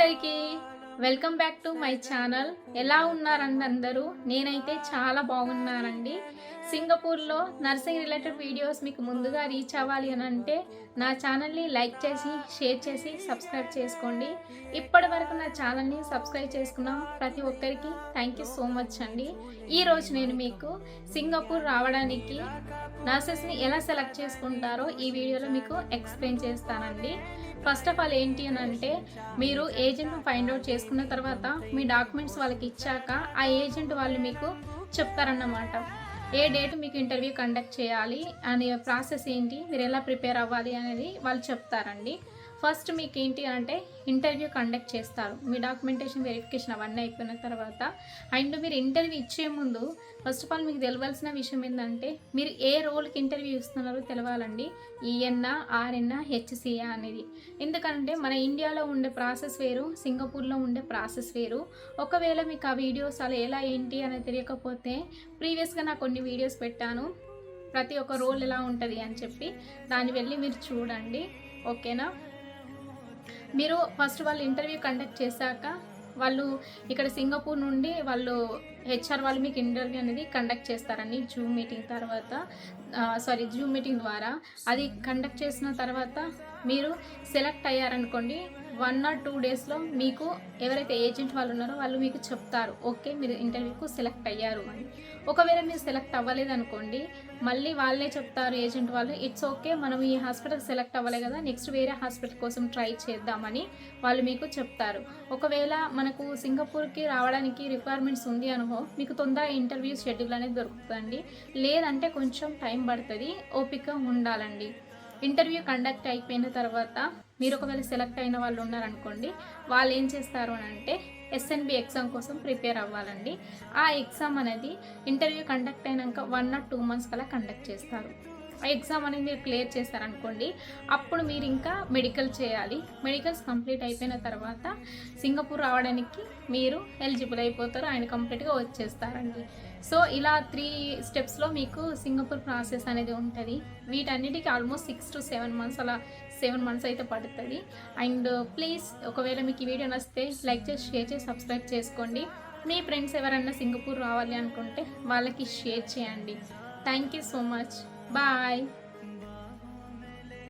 అందరికీ welcome back to my channel. ఎలా ఉన్నారండి అందరూ? నేనైతే చాలా బాగున్నానండి. సింగపూర్లో నర్సింగ్ రిలేటెడ్ వీడియోస్ మీకు ముందుగా రీచ్ అవ్వాలి అని అంటే నా ఛానల్ని లైక్ చేసి షేర్ చేసి సబ్స్క్రైబ్ చేసుకోండి. ఇప్పటి వరకు నా ఛానల్ని సబ్స్క్రైబ్ చేసుకున్న ప్రతి ఒక్కరికి థ్యాంక్ యూ సో మచ్ అండి. ఈరోజు నేను మీకు సింగపూర్ రావడానికి నర్సెస్ని ఎలా సెలెక్ట్ చేసుకుంటారో ఈ వీడియోలో మీకు ఎక్స్ప్లెయిన్ చేస్తానండి. ఫస్ట్ ఆఫ్ ఆల్ ఏంటి అని అంటే, మీరు ఏజెంట్ను ఫైండ్ అవుట్ చేసుకున్న తర్వాత మీ డాక్యుమెంట్స్ వాళ్ళకి ఇచ్చాక ఆ ఏజెంట్ వాళ్ళు మీకు చెప్తారన్నమాట. ఏ డేట్ మీకు ఇంటర్వ్యూ కండక్ట్ చేయాలి అనే ప్రాసెస్ ఏంటి, మీరు ఎలా ప్రిపేర్ అవ్వాలి అనేది వాళ్ళు చెప్తారండి. ఫస్ట్ మీకు ఏంటి అంటే ఇంటర్వ్యూ కండక్ట్ చేస్తారు. మీ డాక్యుమెంటేషన్ వెరిఫికేషన్ అవన్నీ అయిపోయిన తర్వాత అండ్ మీరు ఇంటర్వ్యూ ఇచ్చే ముందు ఫస్ట్ ఆఫ్ ఆల్ మీకు తెలవాల్సిన విషయం ఏంటంటే, మీరు ఏ రోల్కి ఇంటర్వ్యూ ఇస్తున్నారో తెలవాలండి. ఈఎన్ఆ, ఆర్ఎన్ఆ, హెచ్సిఏ అనేది. ఎందుకంటే మన ఇండియాలో ఉండే ప్రాసెస్ వేరు, సింగపూర్లో ఉండే ప్రాసెస్ వేరు. ఒకవేళ మీకు ఆ వీడియోస్ అలా ఎలా ఏంటి అనేది తెలియకపోతే ప్రీవియస్గా నాకు కొన్ని వీడియోస్ పెట్టాను, ప్రతి ఒక్క రోల్ ఎలా ఉంటుంది అని చెప్పి, దాన్ని వెళ్ళి మీరు చూడండి. ఓకేనా? మీరు ఫస్ట్ వాళ్ళు ఇంటర్వ్యూ కండక్ట్ చేశాక వాళ్ళు ఇక్కడ సింగపూర్ నుండి వాళ్ళు హెచ్ఆర్ వాళ్ళు మీకు ఇంటర్వ్యూ అనేది కండక్ట్ చేస్తారండి. జూమ్ మీటింగ్ ద్వారా. అది కండక్ట్ చేసిన తర్వాత మీరు సెలెక్ట్ అయ్యారనుకోండి, 1 or 2 డేస్లో మీకు ఎవరైతే ఏజెంట్ వాళ్ళు ఉన్నారో వాళ్ళు మీకు చెప్తారు, ఓకే మీరు ఇంటర్వ్యూకు సెలెక్ట్ అయ్యారు అని. ఒకవేళ మీరు సెలెక్ట్ అవ్వలేదనుకోండి, మళ్ళీ వాళ్ళే చెప్తారు ఏజెంట్ వాళ్ళు, ఇట్స్ ఓకే మనం ఈ హాస్పిటల్ సెలెక్ట్ అవ్వలే కదా, నెక్స్ట్ వేరే హాస్పిటల్ కోసం ట్రై చేద్దామని వాళ్ళు మీకు చెప్తారు. ఒకవేళ మనకు సింగపూర్కి రావడానికి రిక్వైర్మెంట్స్ ఉంది అనుకో, మీకు తొందరగా ఇంటర్వ్యూ షెడ్యూల్ అనేది దొరుకుతుందండి. లేదంటే కొంచెం టైం పడుతుంది, ఓపిక ఉండాలండి. ఇంటర్వ్యూ కండక్ట్ అయిపోయిన తర్వాత మీరు ఒకవేళ సెలెక్ట్ అయిన వాళ్ళు ఉన్నారనుకోండి, వాళ్ళు ఏం చేస్తారు అని అంటే ఎస్ఎన్బి ఎగ్జామ్ కోసం ప్రిపేర్ అవ్వాలండి. ఆ ఎగ్జామ్ అనేది ఇంటర్వ్యూ కండక్ట్ అయినాక 1 or 2 months కల్లా కండక్ట్ చేస్తారు. ఆ ఎగ్జామ్ అనేది మీరు క్లియర్ చేస్తారనుకోండి, అప్పుడు మీరు ఇంకా మెడికల్ చేయాలి. మెడికల్స్ కంప్లీట్ అయిపోయిన తర్వాత సింగపూర్ రావడానికి మీరు ఎలిజిబుల్ అయిపోతారు, ఆయన కంప్లీట్గా వచ్చేస్తారండి. సో ఇలా 3 స్టెప్స్లో మీకు సింగపూర్ ప్రాసెస్ అనేది ఉంటుంది. వీటన్నిటికీ ఆల్మోస్ట్ 6 to 7 months, అలా 7 months అయితే పడుతుంది. అండ్ ప్లీజ్ ఒకవేళ మీకు ఈ వీడియో నచ్చితే లైక్ చేసి షేర్ చేసి సబ్స్క్రైబ్ చేసుకోండి. మీ ఫ్రెండ్స్ ఎవరైనా సింగపూర్ రావాలి అనుకుంటే వాళ్ళకి షేర్ చేయండి. Thank you so much. Bye.